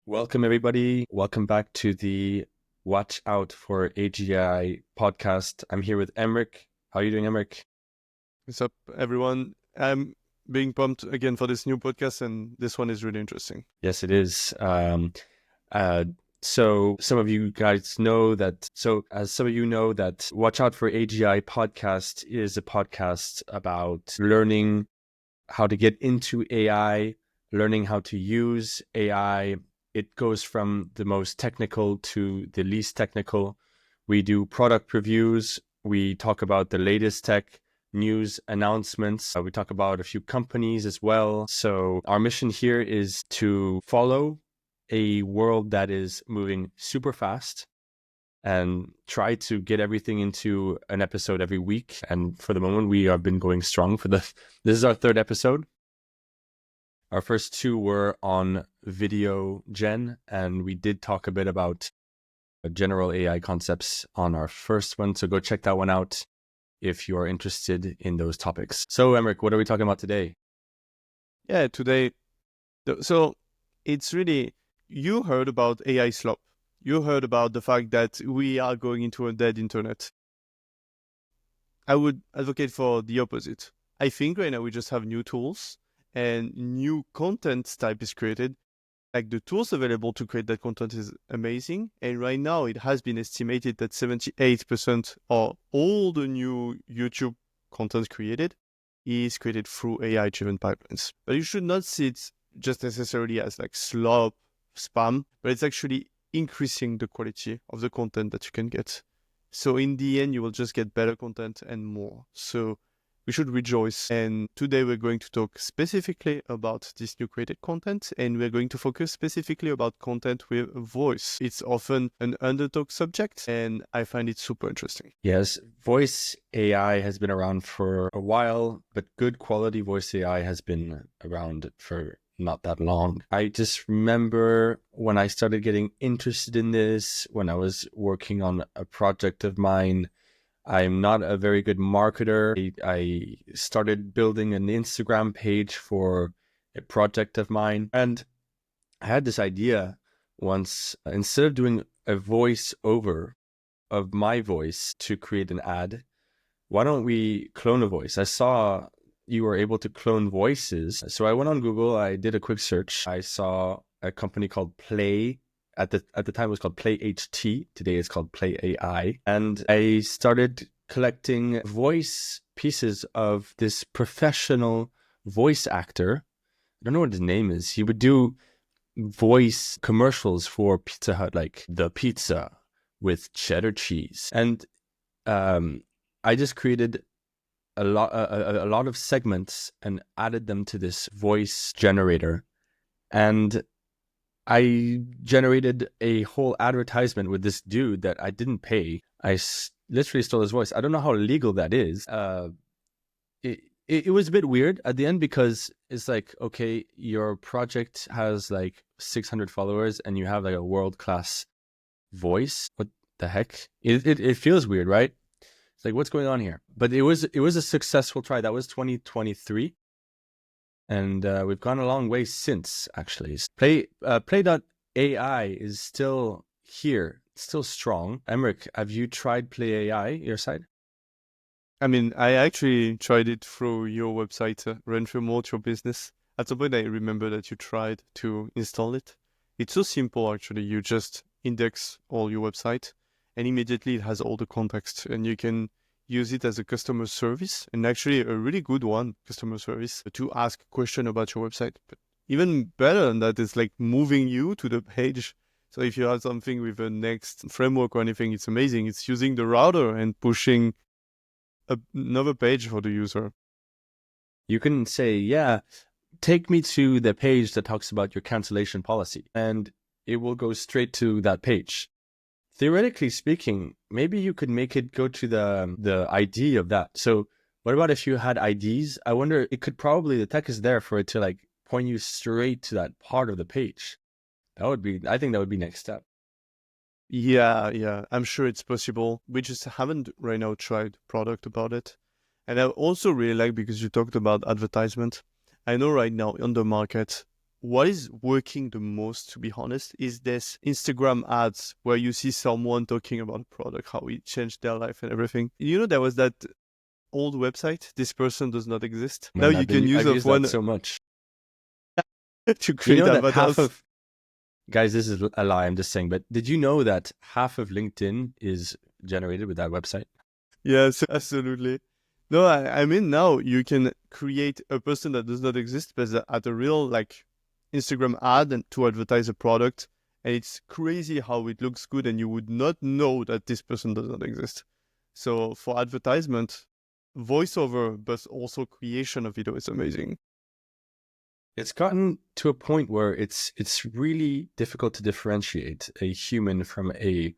Welcome, everybody. Welcome back to the Watch Out for AGI podcast. I'm here with Emrick. How are you doing, Emrick? What's up, everyone? I'm being pumped again for this new podcast, and this one is really interesting. Yes, it is. So some of you guys know that. So as some of you know that Watch Out for AGI podcast is a podcast about learning how to get into AI, learning how to use AI. It goes from the most technical to the least technical. We do product reviews. We talk about the latest tech news announcements. We talk about a few companies as well. So our mission here is to follow a world that is moving super fast and try to get everything into an episode every week. And for the moment, we have been going strong this is our third episode. Our first two were on video gen, and we did talk a bit about general AI concepts on our first one. So go check that one out if you are interested in those topics. So, Emrick, what are we talking about today? Yeah, today. So it's really, you heard about AI slop. You heard about the fact that we are going into a dead internet. I would advocate for the opposite. I think right now we just have new tools and new content type is created. Like the tools available to create that content is amazing. And right now it has been estimated that 78% of all the new YouTube content created is created through AI-driven pipelines. But you should not see it just necessarily as like slop, spam, but it's actually increasing the quality of the content that you can get. So in the end, you will just get better content and more. So we should rejoice. And today we're going to talk specifically about this new created content, and we're going to focus specifically about content with voice. It's often an undertalked subject, and I find it super interesting. Yes, voice AI has been around for a while, but good quality voice AI has been around for not that long. I just remember when I started getting interested in this, when I was working on a project of mine. I'm not a very good marketer. I started building an Instagram page for a project of mine. And I had this idea once, instead of doing a voice over of my voice to create an ad, why don't we clone a voice? I saw you were able to clone voices. So I went on Google, I did a quick search. I saw a company called Play. At the time it was called PlayHT. Today it's called PlayAI. And I started collecting voice pieces of this professional voice actor. I don't know what his name is. He would do voice commercials for Pizza Hut, like the pizza with cheddar cheese. And I just created a lot of segments and added them to this voice generator. And I generated a whole advertisement with this dude that I didn't pay. I literally stole his voice. I don't know how legal that is. It was a bit weird at the end because it's like, okay, your project has like 600 followers and you have like a world-class voice. What the heck? It feels weird, right? It's like, what's going on here? But it was a successful try. That was 2023. And we've gone a long way since, actually. Play.ai is still here, still strong. Emrick, have you tried PlayAI, your side? I mean, I actually tried it through your website, Run Promote Your Business. At some point, I remember that you tried to install it. It's so simple, actually. You just index all your website, and immediately it has all the context, and you can use it as a customer service, and actually a really good one, customer service, to ask a question about your website. But even better than that, it's like moving you to the page. So if you have something with a next framework or anything, it's amazing. It's using the router and pushing another page for the user. You can say, yeah, take me to the page that talks about your cancellation policy, and it will go straight to that page. Theoretically speaking, maybe you could make it go to the ID of that. So what about if you had IDs? I wonder, it could probably, the tech is there for it to like point you straight to that part of the page. I think that would be next step. Yeah, I'm sure it's possible. We just haven't right now tried product about it. And I also really like, because you talked about advertisement. I know right now on the market, what is working the most, to be honest, is this Instagram ads where you see someone talking about a product, how it changed their life and everything. You know, there was that old website, this person does not exist. Now Man, you can use I've of used that one so much. to You create know that half avatars. of guys, this is a lie. I'm just saying, but did you know that half of LinkedIn is generated with that website? Yes, absolutely. No, I mean, now you can create a person that does not exist, but at a real like Instagram ad and to advertise a product. And it's crazy how it looks good, and you would not know that this person does not exist. So for advertisement, voiceover, but also creation of video is amazing. It's gotten to a point where it's really difficult to differentiate a human from a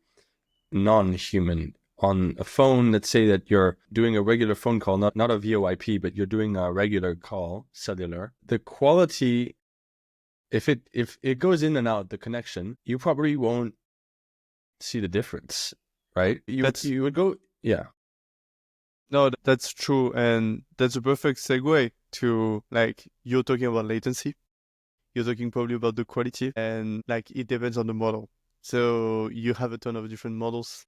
non-human on a phone. Let's say that you're doing a regular phone call, not a VoIP, but you're doing a regular call, cellular. The quality, if it goes in and out the connection, you probably won't see the difference, right? You would go, yeah. No, that's true, and that's a perfect segue to like you're talking about latency. You're talking probably about the quality, and like it depends on the model. So you have a ton of different models,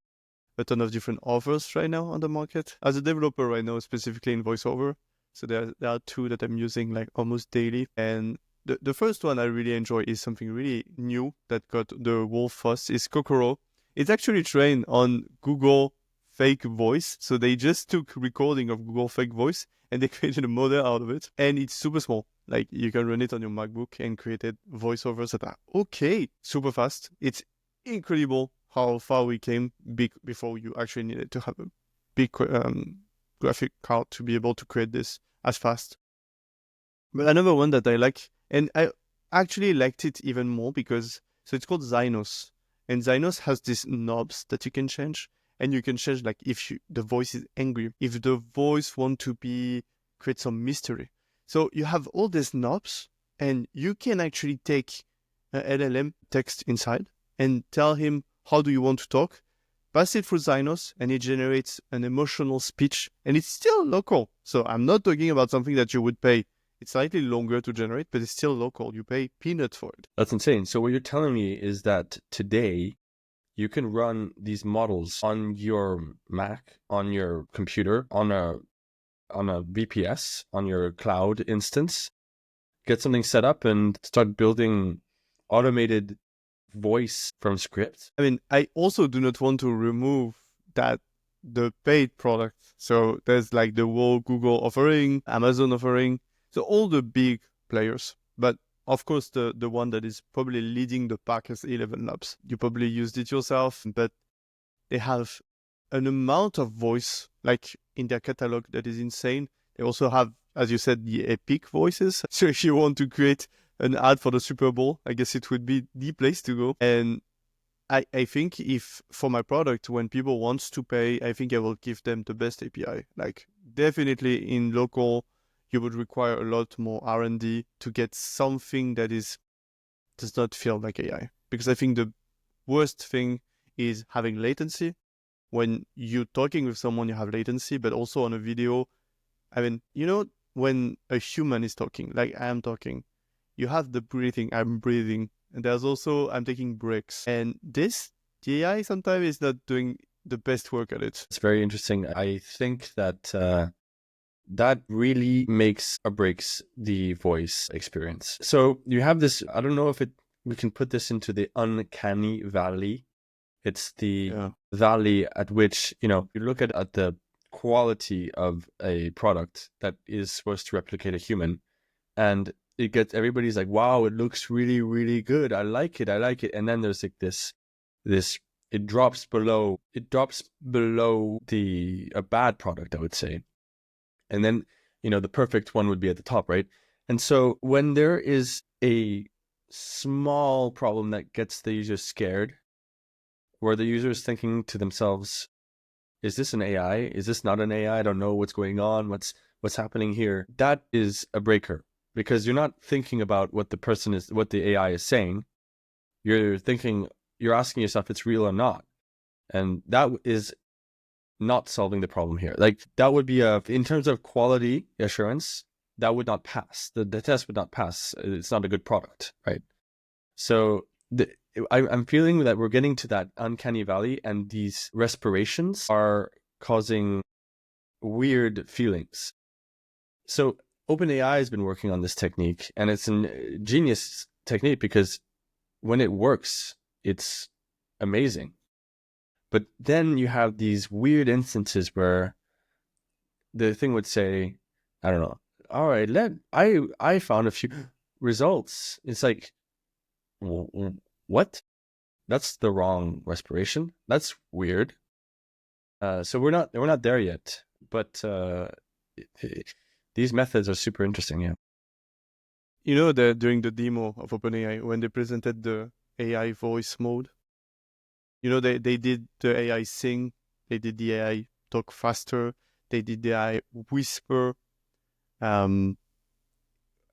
a ton of different offers right now on the market. As a developer right now, specifically in VoiceOver, so there are two that I'm using like almost daily. And the first one I really enjoy is something really new that got the world first is Kokoro. It's actually trained on Google fake voice. So they just took recording of Google fake voice and they created a model out of it. And it's super small. Like you can run it on your MacBook and created voiceovers that are okay, super fast. It's incredible how far we came before you actually needed to have a big graphic card to be able to create this as fast. But another one that I like, and I actually liked it even more because, so it's called Zynos. And Zynos has these knobs that you can change. And you can change like if the voice is angry, if the voice want to create some mystery. So you have all these knobs and you can actually take a LLM text inside and tell him how do you want to talk, pass it through Zynos, and it generates an emotional speech, and it's still local. So I'm not talking about something that you would pay. It's slightly longer to generate, but it's still local. You pay peanuts for it. That's insane. So what you're telling me is that today you can run these models on your Mac, on your computer, on a VPS, on your cloud instance, get something set up and start building automated voice from script. I mean, I also do not want to remove the paid product. So there's like the whole Google offering, Amazon offering, so all the big players. But of course, the one that is probably leading the pack is 11 Labs. You probably used it yourself, but they have an amount of voice like in their catalog that is insane. They also have, as you said, the epic voices. So if you want to create an ad for the Super Bowl, I guess it would be the place to go. And I think if for my product, when people want to pay, I think I will give them the best API. Like definitely in local, you would require a lot more R&D to get something that does not feel like AI. Because I think the worst thing is having latency. When you're talking with someone, you have latency, but also on a video, I mean, you know, when a human is talking, like I am talking, you have the breathing, I'm breathing. And there's also, I'm taking breaks. And the AI sometimes is not doing the best work at it. It's very interesting. I think that that really makes or breaks the voice experience. So you have this, I don't know if we can put this into the uncanny valley. It's the valley at which, you look at the quality of a product that is supposed to replicate a human, and everybody's like, wow, it looks really, really good. I like it. And then there's like this, it drops below a bad product, I would say. And then, the perfect one would be at the top, right? And so when there is a small problem that gets the user scared, where the user is thinking to themselves, is this an AI? Is this not an AI? I don't know what's going on. What's happening here? That is a breaker, because you're not thinking about what the AI is saying. You're asking yourself if it's real or not. And that is not solving the problem here. Like that would be in terms of quality assurance, that would not pass. The test would not pass. It's not a good product, right? So I'm feeling that we're getting to that uncanny valley, and these respirations are causing weird feelings. So OpenAI has been working on this technique, and it's a genius technique because when it works, it's amazing. But then you have these weird instances where the thing would say, I don't know, all right, I found a few results. It's like, what? That's the wrong respiration. That's weird. So we're not there yet, but these methods are super interesting. Yeah. You know that during the demo of OpenAI, when they presented the AI voice mode, you know, they did the AI sing, they did the AI talk faster, they did the AI whisper. On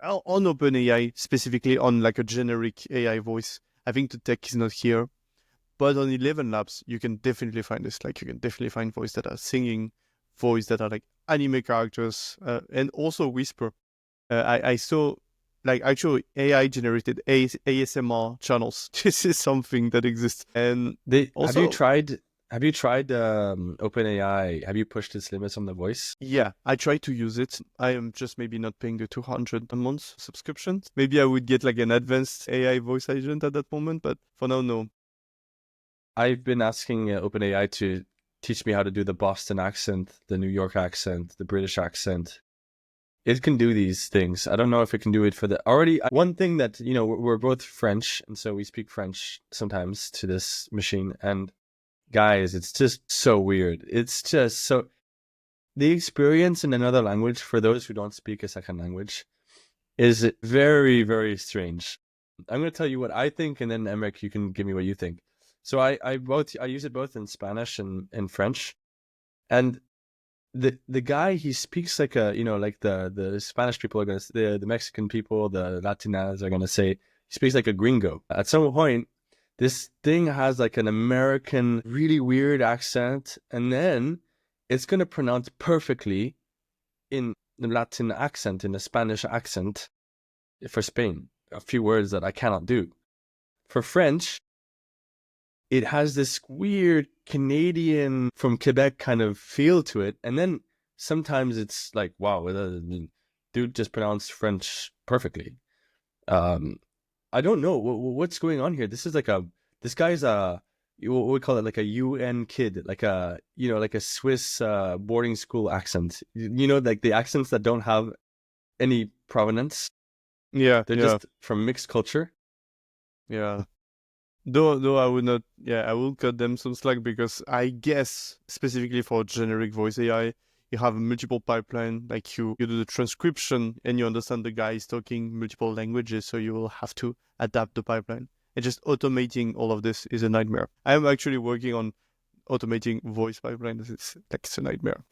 OpenAI, specifically on like a generic AI voice, I think the tech is not here. But on 11 Labs, you can definitely find this. Like, you can definitely find voice that are singing, voice that are like anime characters, and also whisper. I saw like actual AI generated ASMR channels. This is something that exists. And Have you also, tried OpenAI? Have you pushed its limits on the voice? yeah, I try to use it. I am just maybe not paying the 200 a month subscription. Maybe I would get like an advanced AI voice agent at that moment, but for now, no. I've been asking OpenAI to teach me how to do the Boston accent, the New York accent, the British accent. It can do these things. I don't know if it can do it for the already. One thing that, you know, we're both French, and so we speak French sometimes to this machine. And guys, it's just so weird. It's just so, the experience in another language for those who don't speak a second language is very, very strange. I'm going to tell you what I think, and then Emrick, you can give me what you think. So I use it both in Spanish and French, and the guy, he speaks like a, you know, like the Spanish people are gonna, the Mexican people, the Latinas are gonna say, he speaks like a gringo. At some point, this thing has like an American really weird accent, and then it's gonna pronounce perfectly in the Latin accent, in the Spanish accent for Spain, a few words that I cannot do. For French, it has this weird Canadian from Quebec kind of feel to it. And then sometimes it's like, wow, the dude just pronounced French perfectly. I don't know what's going on here. This guy's what we call it, like a UN kid, like a, you know, like a Swiss boarding school accent. You know, like the accents that don't have any provenance. Yeah, They're yeah, just from mixed culture. yeah. Though I would not, yeah, I will cut them some slack because I guess specifically for generic voice AI, you have a multiple pipeline. Like you do the transcription and you understand the guy is talking multiple languages, so you will have to adapt the pipeline. And just automating all of this is a nightmare. I am actually working on automating voice pipelines. It's a nightmare.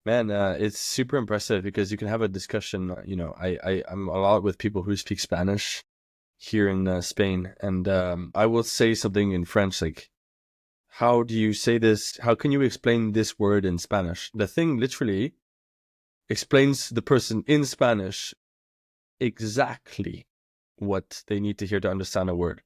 Man, it's super impressive because you can have a discussion. You know, I'm a lot with people who speak Spanish here in Spain, and I will say something in French, like, how do you say this? How can you explain this word in Spanish? The thing literally explains the person in Spanish exactly what they need to hear to understand a word.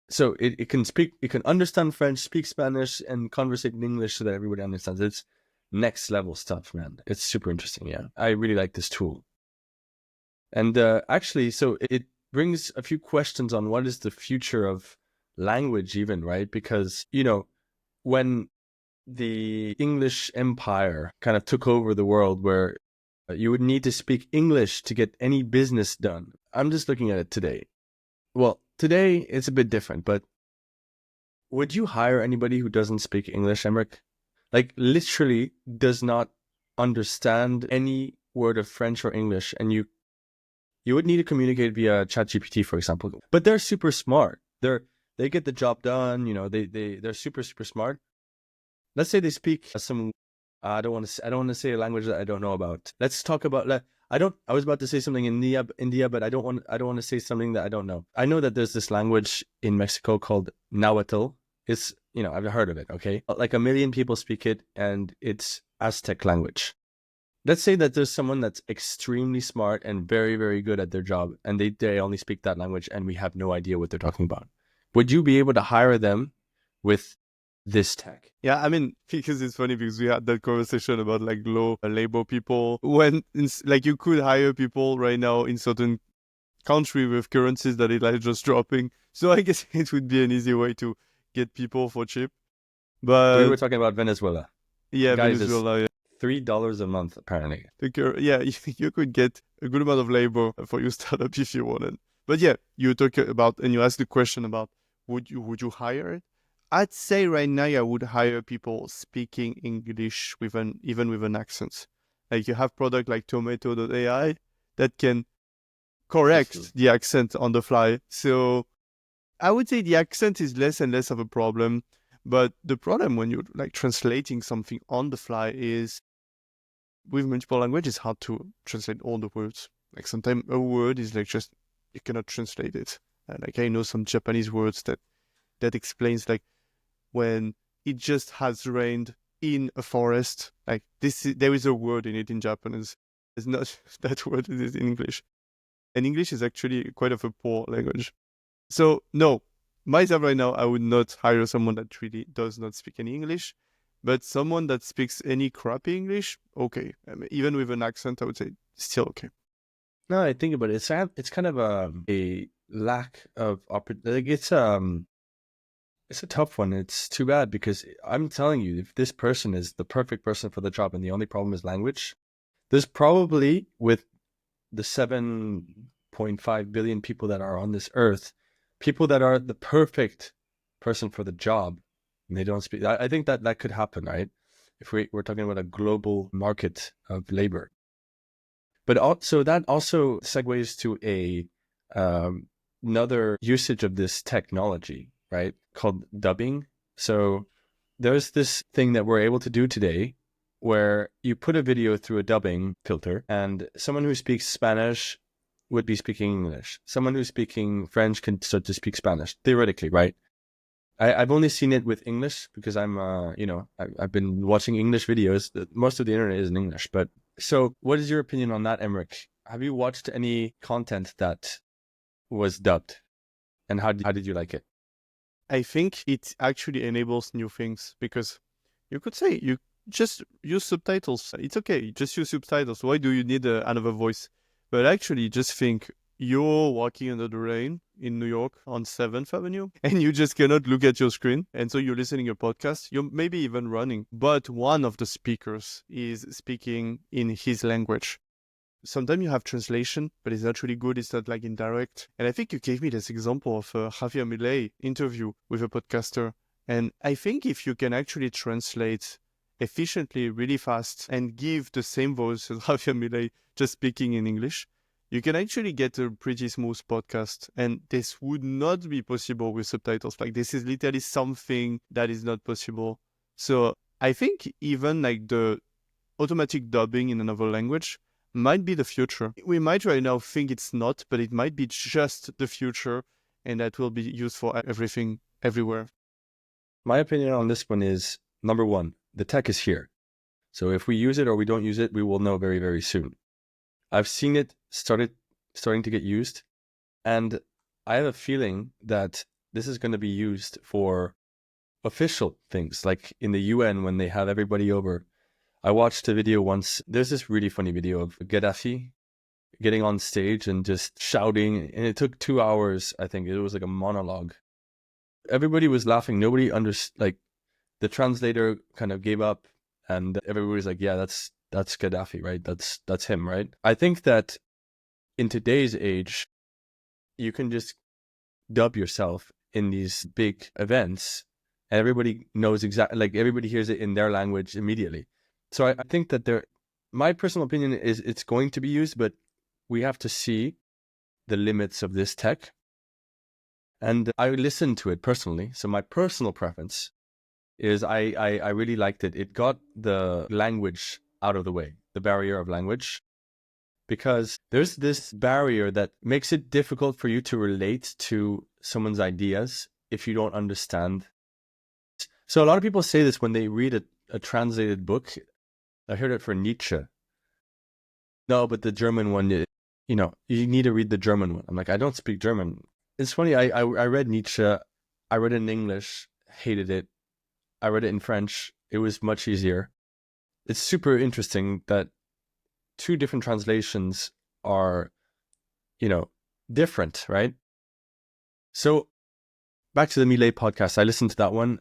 So it can understand French, speak Spanish, and conversate in English so that everybody understands. It's next level stuff, man. It's super interesting. Yeah, I really like this tool. And actually, so it brings a few questions on what is the future of language, even, right? Because, you know, when the English Empire kind of took over the world, where you would need to speak English to get any business done. I'm just looking at it today. Well, today it's a bit different, but would you hire anybody who doesn't speak English, Emrick? Like, literally does not understand any word of French or English, and you would need to communicate via ChatGPT, for example. But they're super smart. They get the job done. You know, they're super smart. Let's say they speak some. I don't want to say a language that I don't know about. Let's talk about. I was about to say something in India, but I don't want to say something that I don't know. I know that there's this language in Mexico called Nahuatl. It's, you know, I've heard of it. Okay, like 1 million people speak it, and it's Aztec language. let's say that there's someone that's extremely smart and very, very good at their job, and they only speak that language, and we have no idea what they're talking about. Would you be able to hire them with this tech? Yeah, I mean, because it's funny because we had that conversation about like low labor people when like you could hire people right now in certain country with currencies that are like just dropping. So I guess it would be an easy way to get people for cheap. We But were talking about Venezuela. yeah, Guys, it's Venezuela. Yeah, $3 a month apparently. yeah, you could get a good amount of labor for your startup if you wanted. But yeah, you talk about and you asked the question about would you hire it? I'd say right now I would hire people speaking English with an even with an accent. Like you have product like Tomato.ai that can correct the accent on the fly. So I would say the accent is less and less of a problem. But the problem when you're like translating something on the fly is with multiple language, it's hard to translate all the words. Like sometimes a word is like just you cannot translate it. Like I know some Japanese words that explains like when it just has rained in a forest. Like there is a word in it in Japanese. It's not that word it is in English. And English is actually quite of a poor language. So no, myself right now, I would not hire someone that really does not speak any English, but someone that speaks any crappy English, okay. I mean, even with an accent, I would say still okay. No, I think about it. It's kind of a lack of opportunity. Like it's a tough one. It's too bad because I'm telling you, if this person is the perfect person for the job and the only problem is language, there's probably with the 7.5 billion people that are on this earth, people that are the perfect person for the job, and they don't speak. I think that could happen, right? If we're talking about a global market of labor. But also that also segues to another usage of this technology, right? Called dubbing. So there's this thing that we're able to do today where you put a video through a dubbing filter and someone who speaks Spanish would be speaking English. Someone who's speaking French can start to speak Spanish, theoretically, right? I've only seen it with English because I've been watching English videos. Most of the internet is in English. But so what is your opinion on that, Emrick? Have you watched any content that was dubbed? And how did you like it? I think it actually enables new things because you could say you just use subtitles. It's okay, just use subtitles. Why do you need another voice? But actually, just think you're walking under the rain in New York on 7th Avenue and you just cannot look at your screen. And so you're listening to a podcast, you're maybe even running, but one of the speakers is speaking in his language. Sometimes you have translation, but it's not really good. It's not like indirect. And I think you gave me this example of a Javier Milei interview with a podcaster. And I think if you can actually translate efficiently, really fast, and give the same voice as Javier Milei just speaking in English, you can actually get a pretty smooth podcast. And this would not be possible with subtitles. Like this is literally something that is not possible. So I think even like the automatic dubbing in another language might be the future. We might right now think it's not, but it might be just the future, and that will be used for everything, everywhere. My opinion on this one is number one, the tech is here. So if we use it or we don't use it, we will know very, very soon. I've seen it starting to get used, and I have a feeling that this is going to be used for official things, like in the UN when they have everybody over. I watched a video once. There's this really funny video of Gaddafi getting on stage and just shouting, and it took 2 hours. I think it was like a monologue. Everybody was laughing. Nobody understood. Like the translator kind of gave up, and everybody's like, "Yeah, that's Gaddafi, right? That's him, right?" I think that in today's age, you can just dub yourself in these big events, and everybody knows exactly. Like everybody hears it in their language immediately. So I think that my personal opinion is it's going to be used, but we have to see the limits of this tech. And I listened to it personally. So my personal preference is I really liked it. It got the language out of the way, the barrier of language, because there's this barrier that makes it difficult for you to relate to someone's ideas if you don't understand. So a lot of people say this when they read a translated book. I heard it for Nietzsche. No, but the German one, you need to read the German one. I'm like, I don't speak German. It's funny. I read Nietzsche. I read it in English, hated it. I read it in French. It was much easier. It's super interesting that two different translations are, different, right? So back to the Millet podcast, I listened to that one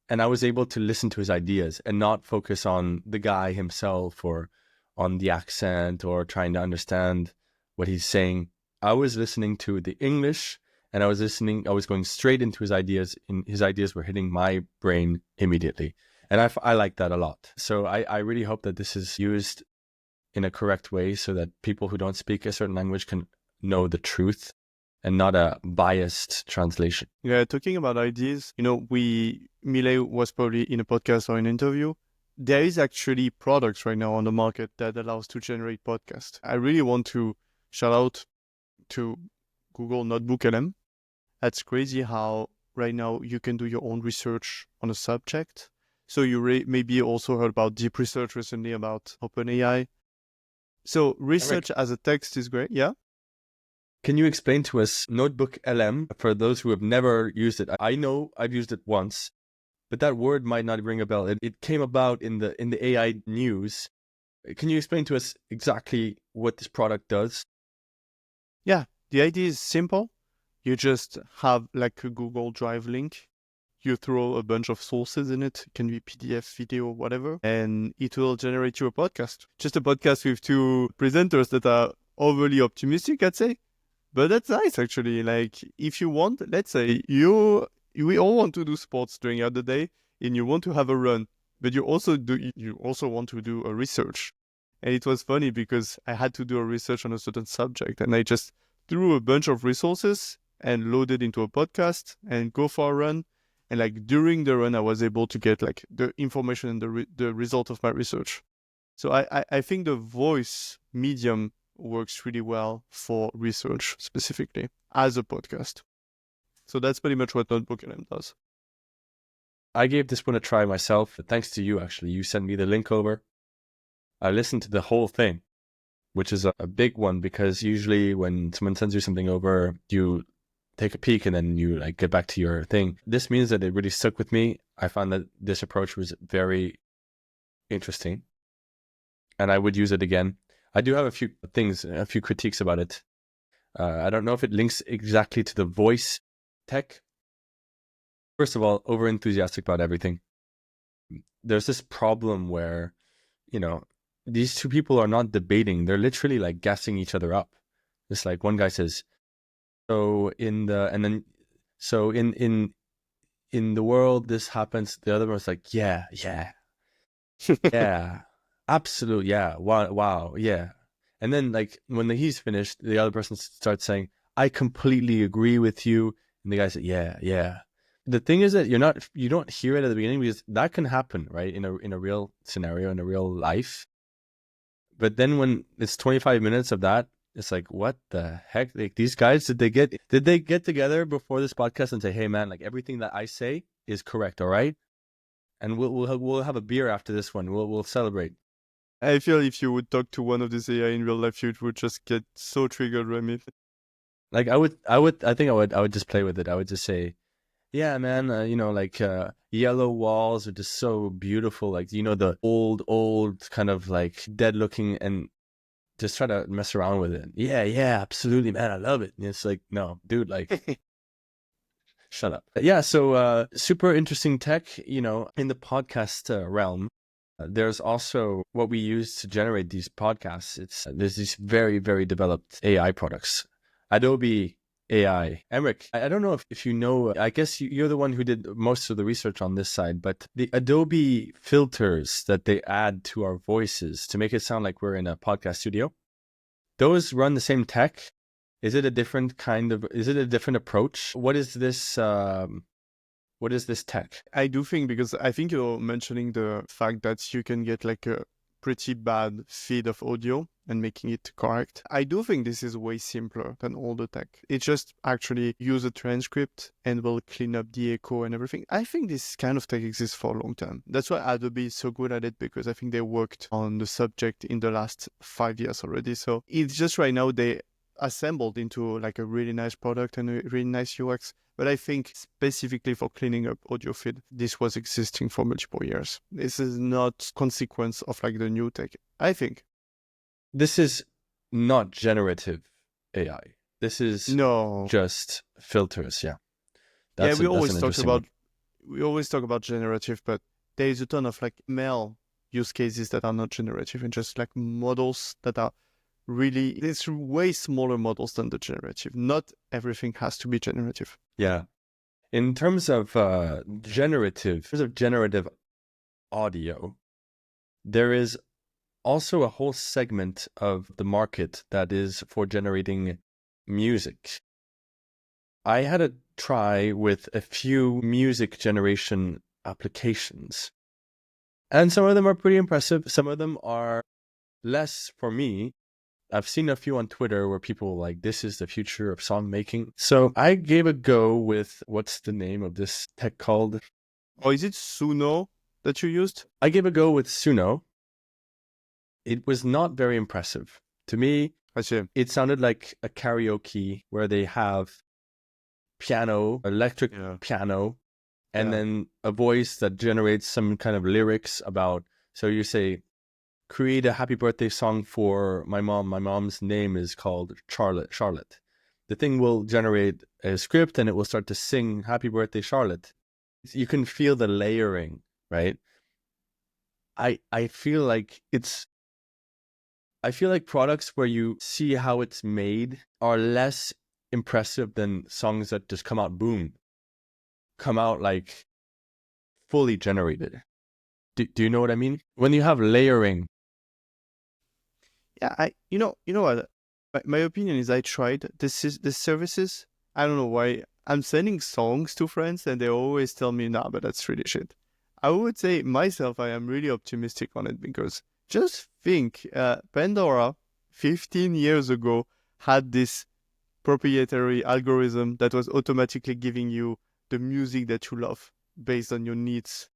and I was able to listen to his ideas and not focus on the guy himself or on the accent or trying to understand what he's saying. I was listening to the English and I was going straight into his ideas, and his ideas were hitting my brain immediately. And I like that a lot. So I really hope that this is used in a correct way so that people who don't speak a certain language can know the truth and not a biased translation. Yeah, talking about ideas, Millet was probably in a podcast or an interview. There is actually products right now on the market that allows to generate podcasts. I really want to shout out to Google NotebookLM. That's crazy how right now you can do your own research on a subject. So you maybe also heard about deep research recently about OpenAI. So research as a text is great. Yeah. Can you explain to us NotebookLM for those who have never used it? I know I've used it once, but that word might not ring a bell. It came about in the AI news. Can you explain to us exactly what this product does? Yeah, the idea is simple. You just have like a Google Drive link. You throw a bunch of sources in it. It can be PDF, video, whatever, and it will generate you a podcast. Just a podcast with two presenters that are overly optimistic, I'd say. But that's nice, actually. Like, if you want, let's say we all want to do sports during the day, and you want to have a run, but you also want to do a research. And it was funny because I had to do a research on a certain subject, and I just threw a bunch of resources and loaded into a podcast and go for a run. And like during the run, I was able to get like the information and the result of my research. So I think the voice medium works really well for research specifically as a podcast. So that's pretty much what NotebookLM does. I gave this one a try myself, thanks to you, actually. You sent me the link over. I listened to the whole thing, which is a big one because usually when someone sends you something over, you take a peek and then you like get back to your thing. This means that it really stuck with me. I found that this approach was very interesting and I would use it again. I do have a few critiques about it. I don't know if it links exactly to the voice tech. First of all, over enthusiastic about everything. There's this problem where, these two people are not debating. They're literally like gassing each other up. It's like one guy says, so in the world this happens. The other one's like, yeah, yeah, absolute, yeah, wow, yeah. And then like when he's finished, the other person starts saying, I completely agree with you. And the guy said, yeah. The thing is that you don't hear it at the beginning because that can happen, right? In a real scenario, in a real life. But then when it's 25 minutes of that, it's like, what the heck? Like these guys, did they get together before this podcast and say, hey man, like everything that I say is correct, all right? And we'll have a beer after this one. We'll celebrate. I feel if you would talk to one of these AI in real life, you would just get so triggered, Remy. Like I think I would just play with it. I would just say, yeah, man, yellow walls are just so beautiful. Like, the old kind of like dead looking, and just try to mess around with it. Yeah, absolutely, man. I love it. And it's like, no, dude, like, shut up. Yeah, so super interesting tech, in the podcast realm. There's also what we use to generate these podcasts. There's these very, very developed AI products. Adobe AI. Emrick, I don't know if you know, I guess you're the one who did most of the research on this side, but the Adobe filters that they add to our voices to make it sound like we're in a podcast studio, those run the same tech. Is it a different approach? What is this tech? I do think, because I think you're mentioning the fact that you can get like a pretty bad feed of audio and making it correct. I do think this is way simpler than all the tech. It just actually use a transcript and will clean up the echo and everything. I think this kind of tech exists for a long time. That's why Adobe is so good at it, because I think they worked on the subject in the last 5 years already. So it's just right now they assembled into like a really nice product and a really nice UX. But I think specifically for cleaning up audio feed, this was existing for multiple years. This is not consequence of like the new tech, I think. This is not generative AI. This is No. just filters. Yeah. Yeah, That's an interesting one. we always talk about generative, but there is a ton of like ML use cases that are not generative and just like models that are really, it's way smaller models than the generative. Not everything has to be generative. Yeah. In terms of generative audio, there is also a whole segment of the market that is for generating music. I had a try with a few music generation applications, and some of them are pretty impressive. Some of them are less for me. I've seen a few on Twitter where people were like, this is the future of song making. So I gave a go with, what's the name of this tech called? Or is it Suno that you used? I gave a go with Suno. It was not very impressive. To me, I see. it sounded like a karaoke where they have piano, electric piano, and then a voice that generates some kind of lyrics about, so you say, create a happy birthday song for my mom. My mom's name is called Charlotte. The thing will generate a script and it will start to sing happy birthday, Charlotte. You can feel the layering, right? I feel like products where you see how it's made are less impressive than songs that just come out like fully generated. Do you know what I mean? When you have layering. Yeah, you know what? My opinion is I tried this services. I don't know why. I'm sending songs to friends and they always tell me, nah, but that's really shit. I would say myself, I am really optimistic on it, because just think, Pandora 15 years ago had this proprietary algorithm that was automatically giving you the music that you love based on your needs.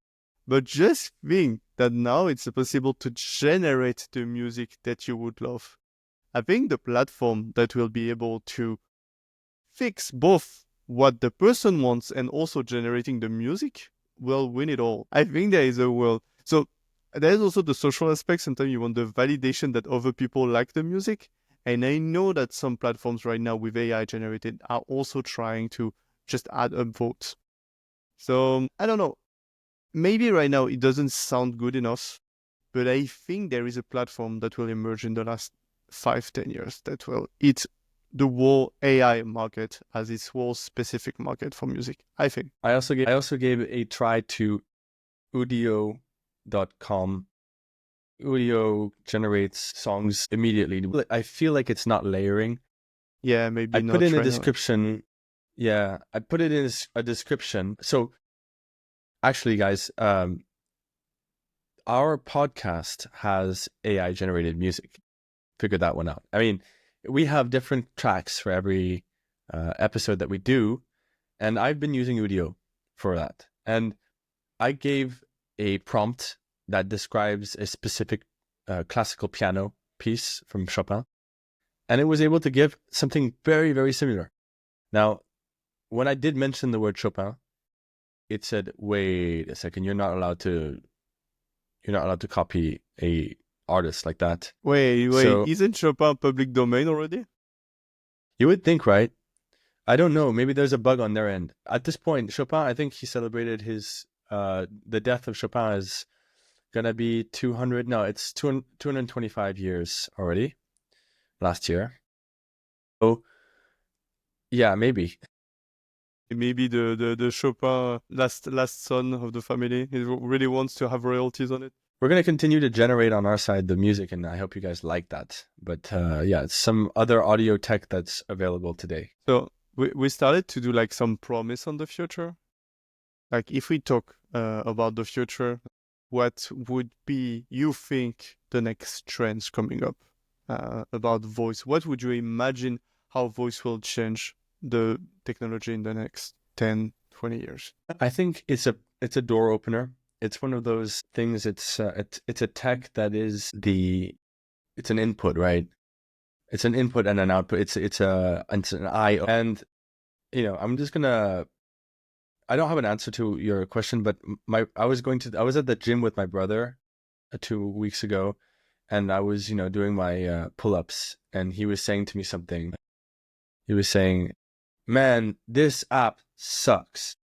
But just think that now it's possible to generate the music that you would love. I think the platform that will be able to fix both what the person wants and also generating the music will win it all. I think there is a world. So there's also the social aspect. Sometimes you want the validation that other people like the music. And I know that some platforms right now with AI generated are also trying to just add up votes. So I don't know. Maybe right now it doesn't sound good enough, but I think there is a platform that will emerge in the last 5-10 years that will eat the whole AI market as its whole specific market for music, I think. I also gave a try to Udio.com. Udio generates songs immediately. I feel like it's not layering. Yeah, maybe I not. put in a right now. description. Yeah, I put it in a description. So actually, guys, our podcast has AI generated music. Figured that one out. I mean, we have different tracks for every episode that we do, and I've been using Udio for that. And I gave a prompt that describes a specific classical piano piece from Chopin, and it was able to give something very, very similar. Now, when I did mention the word Chopin, it said, "Wait a second, you're not allowed to copy a artist like that." Wait, So isn't Chopin public domain already? you would think, right? I don't know. Maybe there's a bug on their end. At this point, Chopin, I think he celebrated his the death of Chopin is gonna be 200. No, it's 225 years already. Last year. So yeah, maybe. Maybe the Chopin last son of the family, he really wants to have royalties on it. We're gonna continue to generate on our side the music, and I hope you guys like that. But yeah, it's some other audio tech that's available today. So we started to do like some promise on the future. Like if we talk about the future, what would be, you think, the next trends coming up? about voice? What would you imagine how voice will change the technology in the next 10, 20 years? I think it's a door opener. It's one of those things. It's a tech that is it's an input, right? It's an input and an output. It's an I, and I'm just gonna. I don't have an answer to your question, but I was at the gym with my brother 2 weeks ago, and I was doing my pull-ups, and he was saying to me something. He was saying, "Man, this app sucks.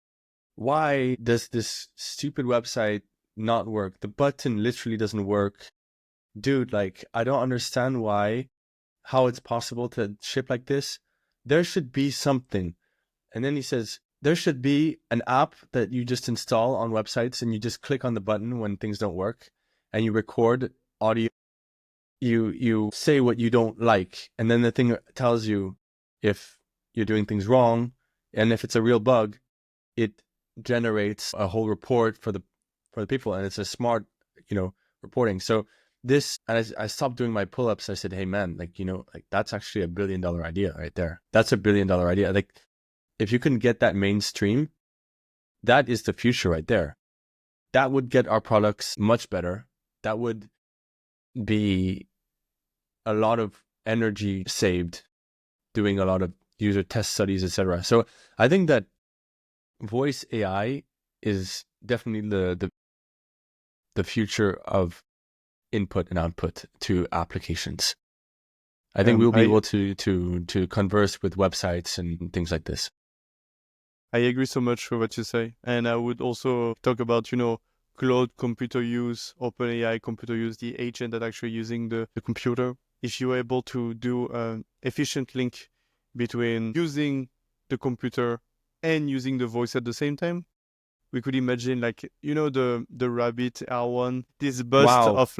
Why does this stupid website not work? The button literally doesn't work. Dude, like, I don't understand how it's possible to ship like this. There should be something." And then he says, there should be an app that you just install on websites, and you just click on the button when things don't work, and you record audio. You say what you don't like, and then the thing tells you if you're doing things wrong, and if it's a real bug, it generates a whole report for the people, and it's a smart reporting. So this, and I stopped doing my pull-ups. I said, hey man, like that's actually $1 billion idea right there. That's $1 billion idea. Like, if you can get that mainstream, that is the future right there. That would get our products much better. That would be a lot of energy saved doing a lot of user test studies, etc. So I think that voice AI is definitely the future of input and output to applications. I think we'll be able to converse with websites and things like this. I agree so much with what you say. And I would also talk about, cloud computer use, OpenAI computer use, the agent that actually using the computer. If you're able to do an efficient link between using the computer and using the voice at the same time, we could imagine the rabbit R1, this burst of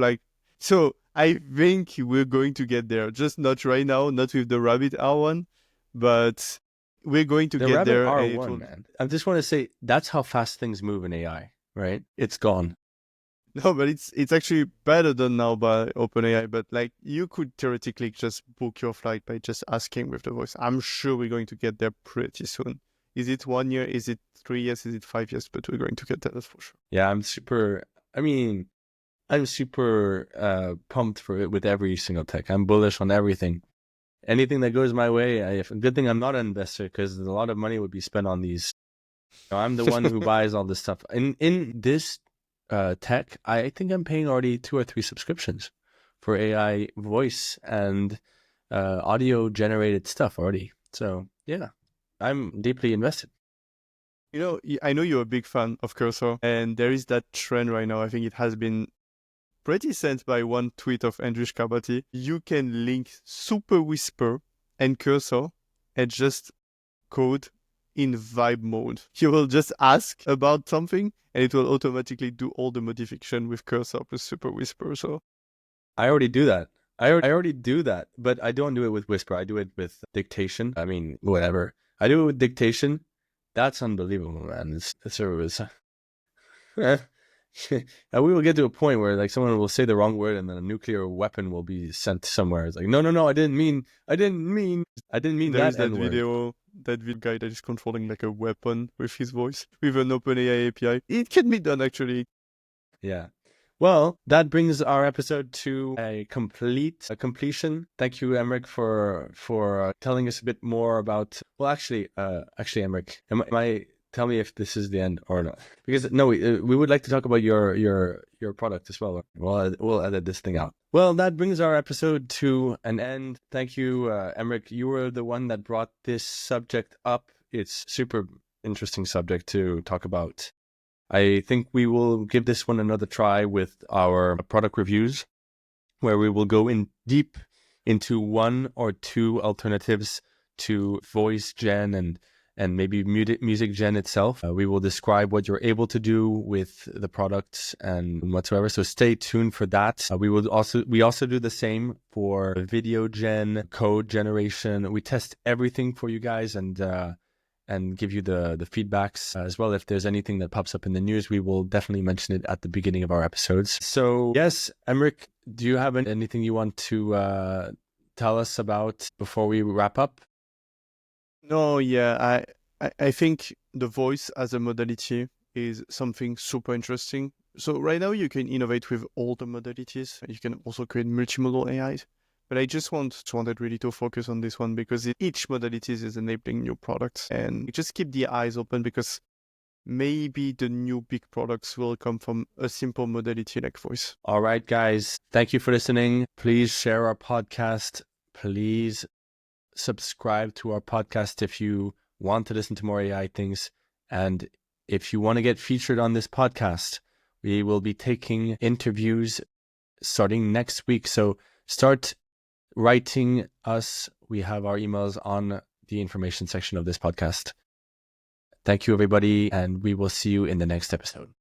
so I think we're going to get there. Just not right now, not with the rabbit R1, but we're going to get there. The rabbit R1, man. I just want to say, that's how fast things move in AI, right? It's gone. No, but it's actually better done now by OpenAI. But you could theoretically just book your flight by just asking with the voice. I'm sure we're going to get there pretty soon. Is it 1 year? Is it 3 years? Is it 5 years? But we're going to get there, that's for sure. Yeah, I'm super pumped for it with every single tech. I'm bullish on everything. Anything that goes my way, good thing I'm not an investor, because a lot of money would be spent on these. I'm the one who buys all this stuff. In this tech, I think I'm paying already 2 or 3 subscriptions for AI voice and audio generated stuff already. So yeah, I'm deeply invested. I know you're a big fan of Cursor, and there is that trend right now. I think it has been pretty sent by one tweet of Andriy Karbati. You can link Super Whisper and Cursor and just code in vibe mode. You will just ask about something, and it will automatically do all the modification with Cursor plus Super Whisper. So I already do that. I already do that, but I don't do it with Whisper. I do it with dictation. I mean, whatever. I do it with dictation. That's unbelievable, man. It's service. And we will get to a point where someone will say the wrong word, and then a nuclear weapon will be sent somewhere. It's no, I didn't mean there is that N-word. That guy that is controlling a weapon with his voice with an OpenAI API. It can be done actually. Yeah. Well, that brings our episode to a completion. Thank you, Emrick, for telling us a bit more about. Well, actually, Emrick, am I? Tell me if this is the end or not. Because no, we would like to talk about your product as well. We'll edit this thing out. Well, that brings our episode to an end. Thank you, Emrick. You were the one that brought this subject up. It's super interesting subject to talk about. I think we will give this one another try with our product reviews, where we will go in deep into 1 or 2 alternatives to voice gen and maybe music gen itself. We will describe what you're able to do with the products and whatsoever. So stay tuned for that. We also do the same for video gen, code generation. We test everything for you guys, and and give you the feedbacks as well. If there's anything that pops up in the news, we will definitely mention it at the beginning of our episodes. So yes, Emrick, do you have anything you want to tell us about before we wrap up? No, yeah, I think the voice as a modality is something super interesting. So right now you can innovate with all the modalities. You can also create multimodal AIs. But I just wanted really to focus on this one because each modality is enabling new products. And just keep the eyes open because maybe the new big products will come from a simple modality like voice. All right, guys. Thank you for listening. Please share our podcast. Please subscribe to our podcast if you want to listen to more AI things. And if you want to get featured on this podcast, we will be taking interviews starting next week. So start writing us. We have our emails on the information section of this podcast. Thank you, everybody, and we will see you in the next episode.